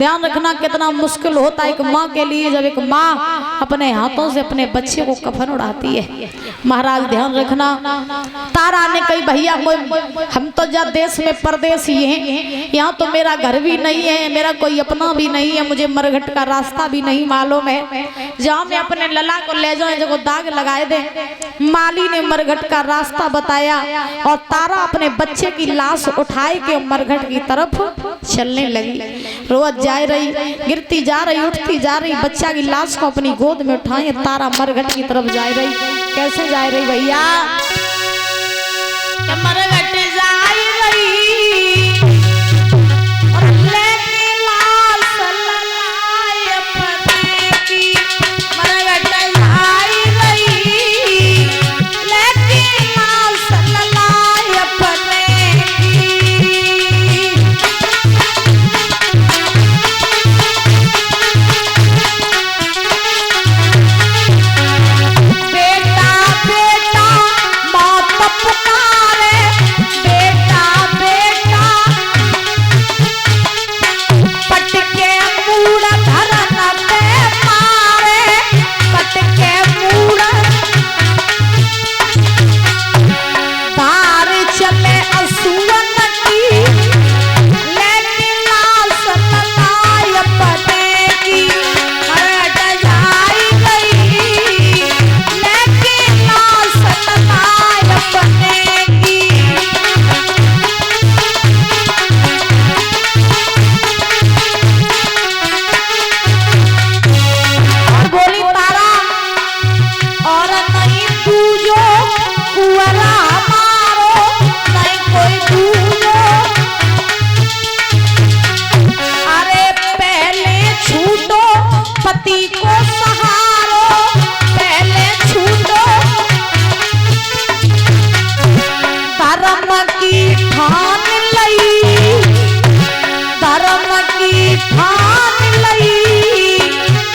ध्यान रखना कितना मुश्किल होता है एक माँ के लिए जब एक माँ अपने हाथों से अपने बच्चे को कफन उड़ाती है। महाराज ध्यान रखना, तारा ने कही भैया हम तो जब देश में परदेसी हैं, यहाँ तो मेरा घर भी नहीं है, मेरा कोई अपना भी नहीं है, मुझे मरघट का रास्ता भी नहीं मालूम है, जहाँ मैं अपने लला को ले जाऊँ जो दाग लगाए दे। माली ने मरघट का रास्ता बताया और तारा अपने बच्चे की लाश उठाए के मरघट की तरफ चलने लगी। रोज जा रही, गिरती जा रही, उठती जा रही, बच्चा की लाश को अपनी गोद में उठाए तारा मरघट की तरफ जा रही। कैसे जा रही भैया? मरघट जा रही और लेके लाश ललाए अपने की। मरघट जा रही लेके लाश ललाए अपने की। बेटा बेटा माँ पुकारे, बेटा बेटा पटके मूड़ धरन पे मारे, पटके मूड़ तार चले असुवन की, लेके लाश ललाए अपने की। मरघट जाई गई लेके लाश ललाए अपने की। और बोली तारा और नहीं पूजो कुंवरा मारो, नहीं कोई पूजो, अरे पहले छूटो पति को सहारो, पहले छूटो धर्म की ठान लई, धर्म की ठान लई,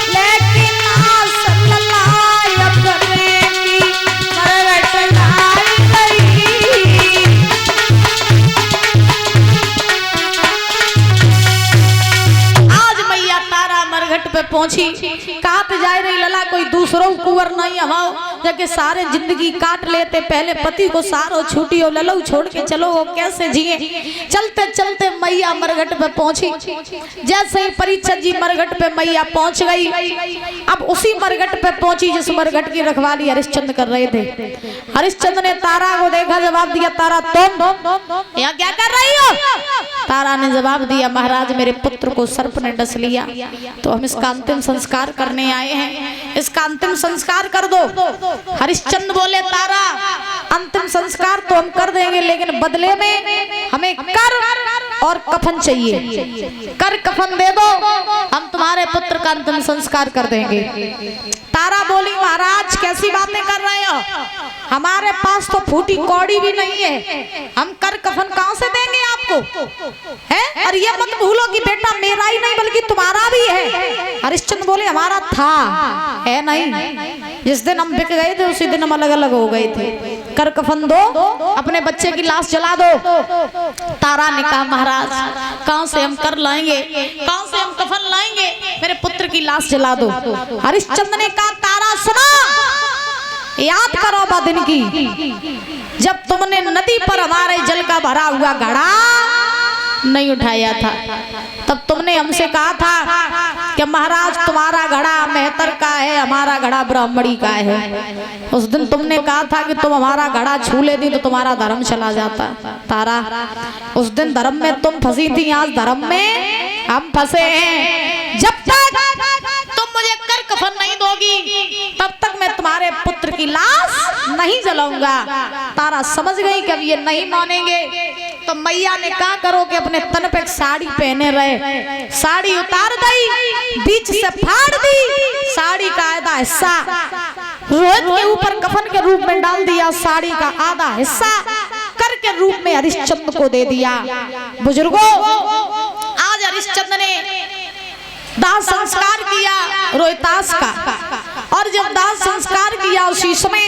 लेकिन लाश ललाए अपने की। मरघट जाई गई। आज मैया तारा मरघट पे पहुंची, काट जाए रही लला कोई दूसरों कुंवर नहीं हवाओ, जबकि सारे जिंदगी काट लेते, पहले पति को सारो छूटी और ललो छोड़ के चलो वो कैसे जिए। चलते चलते मैया मरघट पे पहुंची, जैसे ही परिचर जी मरघट पे मैया पहुंच गई। अब उसी मरघट पे पहुंची जिस मरघट की रखवाली हरिश्चंद्र कर रहे थे। हरिश्चंद्र ने तारा को देखा, जवाब दिया तारा तुम यहाँ क्या कर रही हो? तारा ने जवाब दिया महाराज मेरे पुत्र को सर्प ने डस लिया, तो हम इसका अंतिम संस्कार करने आए हैं, इसका अंतिम संस्कार कर दो। हरिश्चंद्र बोले तारा अंतिम संस्कार तो हम कर देंगे, लेकिन बदले में हमें कर और कफन चाहिए, कर कफन दे दो, हम तुम्हारे पुत्र का अंतिम संस्कार कर देंगे। तारा बोली महाराज कैसी बातें कर रहे हो, हमारे पास तो फूटी कौड़ी भी नहीं है, हम कर कफन कहां से देंगे आपको है? और ये मत भूलो कि बेटा मेरा ही नहीं बल्कि तुम्हारा भी है। हरिश्चंद्र बोले हमारा था है नहीं, जिस दिन हम बिक गए थे उसी दिन हम अलग अलग हो गए थे, कर कफन दो, अपने बच्चे की लाश जला दो। तारा ने कहा महाराज कहां से हम कर लाएंगे, कहां से हम कफन लाएंगे, मेरे पुत्र की लाश जला दो। हरिश्चंद्र ने कहा तारा सुनो, याद करो वह दिन की जब तुमने नदी पर हमारे जल का भरा हुआ घड़ा नहीं उठाया था, तब तुमने हमसे कहा था कि महाराज तुम्हारा घड़ा मेहतर का है, हमारा घड़ा ब्राह्मणी का है। उस दिन तुमने कहा था कि तुम हमारा घड़ा छू लेती तो तुम्हारा धर्म चला जाता। तारा उस दिन धर्म में तुम फंसी थी, आज धर्म में हम फंसे हैं। जब तक तुम मुझे कर कफन नहीं दोगी तब तक मैं तुम्हारे पुत्र की लाश नहीं जलाऊंगा। तारा समझ गई कि अब ये नहीं मानेंगे, तो मैया ने कहा करो कि अपने तन पे साड़ी पहने रहे, साड़ी उतार दी, बीच से फाड़ दी, साड़ी का आधा हिस्सा रोहित के ऊपर कफन के रूप में डाल दिया, साड़ी का आधा हिस्सा कर के रूप में हरिश्चंद्र को दे दिया। बुजुर्गों आज हरिश्चंद्र ने दाह संस्कार किया रोहितास का, और जब दाह संस्कार किया उसी समय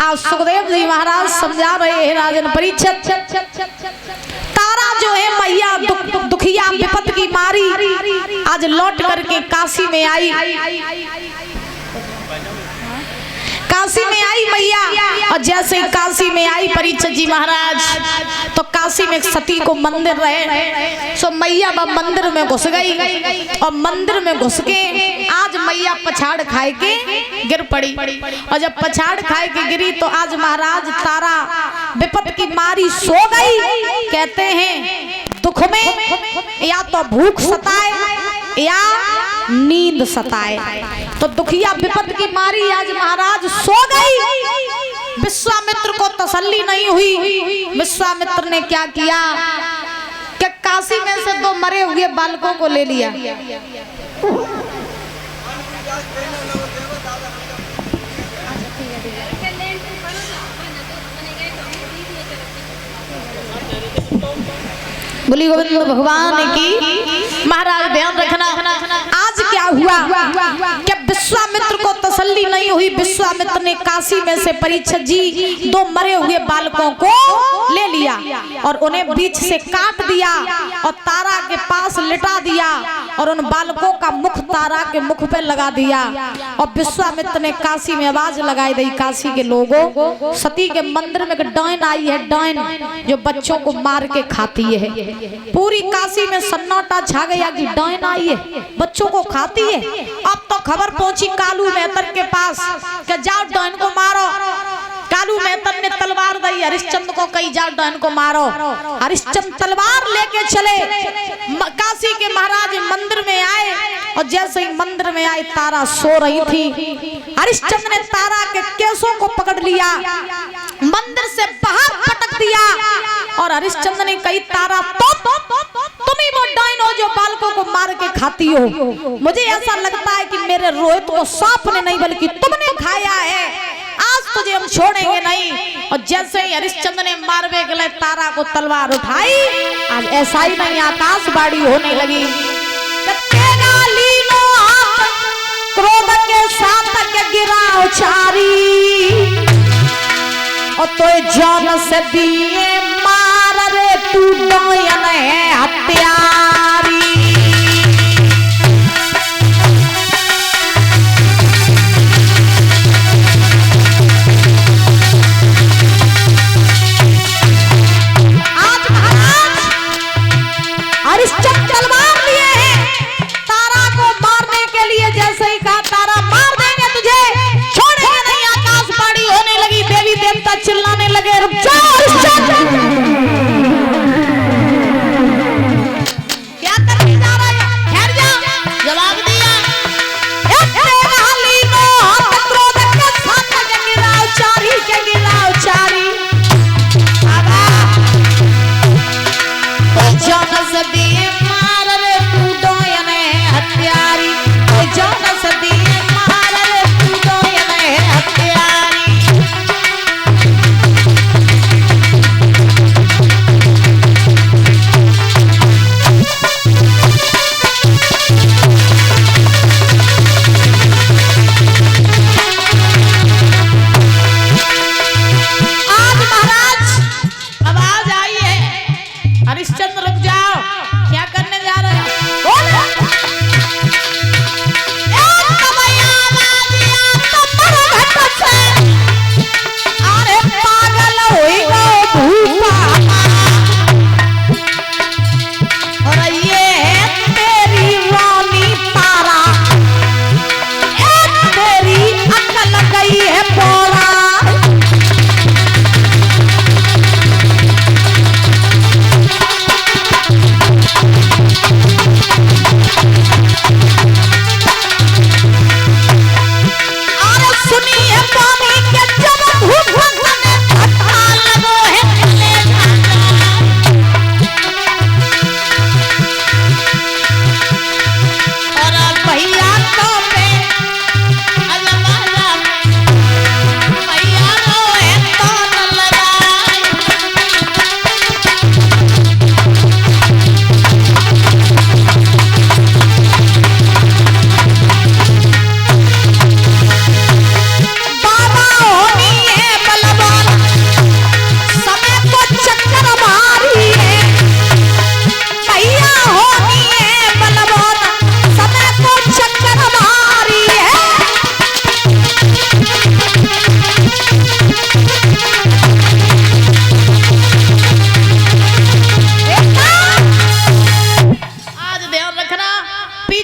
आज सुखदेव जी महाराज समझा रहे हैं राजन परीक्षित, तारा जो है मैया दुखिया विपत की मारी आज लौट करके काशी में आई, काशी में आई मैया। और जैसे ही काशी में आई परीक्षित जी महाराज, तो काशी में सती को मंदिर रहे, सो मैया मंदिर में घुस गई और मंदिर में घुस के आज मैया पछाड़ खाए के गिर पड़ी। और जब पछाड़ खाए के गिरी तो आज महाराज तारा विपत की मारी सो गई। कहते हैं दुख में या तो भूख सताए या नींद सताए, तो दुखिया विपत की मारी आज महाराज सो गई। विश्वामित्र को तसल्ली नहीं हुई। विश्वामित्र ने क्या किया कि काशी में से 2 मरे हुए बालकों को ले लिया। बोली गोविंद भगवान की। महाराज ध्यान रखना, आज क्या हुआ कि विश्वामित्र को तसल्ली नहीं हुई। विश्वामित्र ने काशी में से परीक्षित जी 2 मरे हुए बालकों को ले लिया और उन्हें बीच से काट दिया और तारा के पास लिटा दिया और उन बालकों का मुख तारा के मुख पे लगा दिया। और विश्वामित्र ने काशी में आवाज लगाई दी, काशी के लोगों, सती के मंदिर में एक डायन आई है, डायन जो बच्चों को मार के खाती है। पूरी काशी में सन्नाटा छा गया कि डायन आई है, बच्चों को खाती है। अब तो खबर पहुंची कालू मेहतर के पास कि जाओ डायन को मारो। कालू मेहतर ने तलवार दी, हरिश्चंद्र को कही जाओ डायन को मारो। हरिश्चंद्र तलवार लेके चले, काशी के महाराज मंदिर में आए और जैसे ही मंदिर में आए तारा सो रही थी। हरिश्चंद्र ने तारा के केसों को पकड़ लिया, मंदिर से बाहर पटक दिया और हरिश्चंद्र ने कही तारा तुम ही वो डायन हो जो बालकों को मार के खाती हो। मुझे ऐसा लगता है कि मेरे रोहित को सांप ने नहीं बल्कि तुमने खाया है, आज तुझे हम छोड़ेंगे नहीं। और जैसे ही हरिश्चंद्र ने मारवे के लिए तारा को तलवार उठाई, आज ऐसा ही नहीं आकाशवाणी होने लगी, क्रोध के साथ गिरा उचारी और तो जान से दिए मार रे तू डायन है हत्यारी। आज महाराज हरिश्चंद्र तलवार लिए हैं तारा को मारने के लिए। जैसे ही कहा तारा मार देंगे तुझे, छोड़ेंगे नहीं, आकाशवाणी होने लगी। देवी देवता चिल्लाने लगे, रुक जाओ हरिश्चंद्र। क्या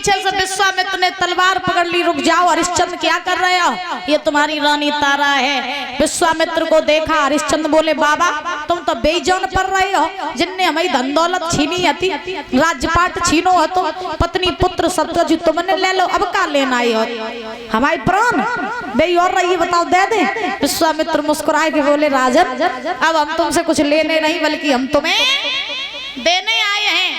पीछे से विश्वामित्र ने तलवार पकड़ ली। रुक जाओ हरिश्चंद्र, क्या कर रहे हो? ये तुम्हारी रानी तारा है। विश्वामित्र को देखा, हरिश्चंद्र बोले बाबा तुम तो बेईजान पर रहे हो, जिनने हमारी धन दौलत छीनी हती, राज्यपाट छीनो हो तो पत्नी पुत्र सब जो तुमने ले लो, अब का लेना आए हो? हमारे प्राण बे और रही, बताओ दे दे। विश्वामित्र मुस्कुराए के बोले राजन अब हम तुमसे कुछ लेने नहीं बल्कि हम तुम्हें देने आए हैं।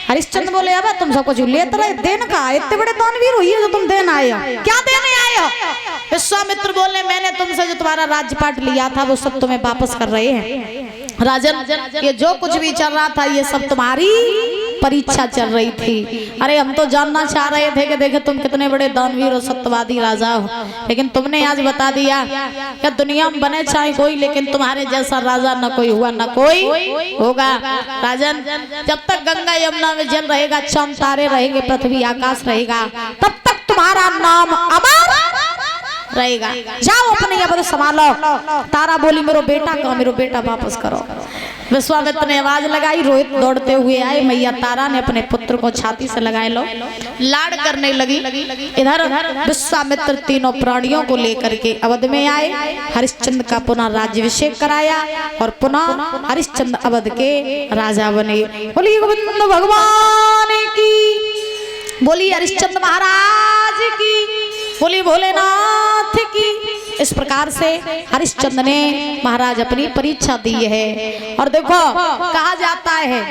हरिश्चंद्र बोले अब तुम सब कुछ लेते रहे, देन का इतने बड़े दानवीर हुई है जो तुम देने आए हो, क्या देने आए हो? विश्वामित्र बोले मैंने तुमसे जो तुम्हारा राज्यपाट लिया था वो सब तुम्हें वापस कर रहे हैं। राजन ये जो कुछ भी चल रहा था ये सब तुम्हारी परीक्षा चल रही थी। अरे हम तो जानना चाह रहे थे कि देखे तुम कितने बड़े दानवीर और सत्यवादी राजा हो, लेकिन तुमने आज बता दिया कि दुनिया में बने चाहे कोई, लेकिन तुम्हारे जैसा राजा न कोई हुआ न कोई होगा। राजन जब तक गंगा यमुना में जल रहेगा, चांद तारे रहेंगे, पृथ्वी आकाश रहेगा, तब तक तुम्हारा नाम अमर रहेगा। जाओ अपने अब संभालो। तारा बोली मेरो बेटा कहो, मेरो बेटा वापस करो। विश्वामित्र ने आवाज लगाई, रोहित दौड़ते हुए आए। मैया तारा ने अपने पुत्र को छाती से लगाए लो लाड़ करने लगी। इधर विश्वामित्र तीनों प्राणियों को लेकर के अवध में आए। हरिश्चंद्र का पुनः राज्याभिषेक कराया और पुनः हरिश्चंद्र अवध के राजा बने। बोलिए गोविंद भगवान की, बोलिए हरिश्चंद्र महाराज की, बोलिए भोलेनाथ की। इस प्रकार से हरिश्चंद्र ने महाराज अपनी परीक्षा दी है। और देखो कहा जाता है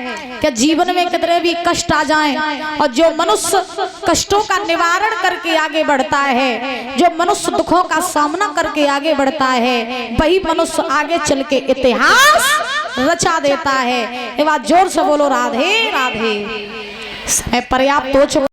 कि जीवन में कितने भी कष्ट आ जाएं, और जो मनुष्य कष्टों का निवारण करके आगे बढ़ता है, जो मनुष्य दुखों का सामना करके आगे बढ़ता है, वही मनुष्य आगे चल के इतिहास रचा देता है। ये बात जोर से बोलो राधे राधे। समय पर्याप्त हो चुका।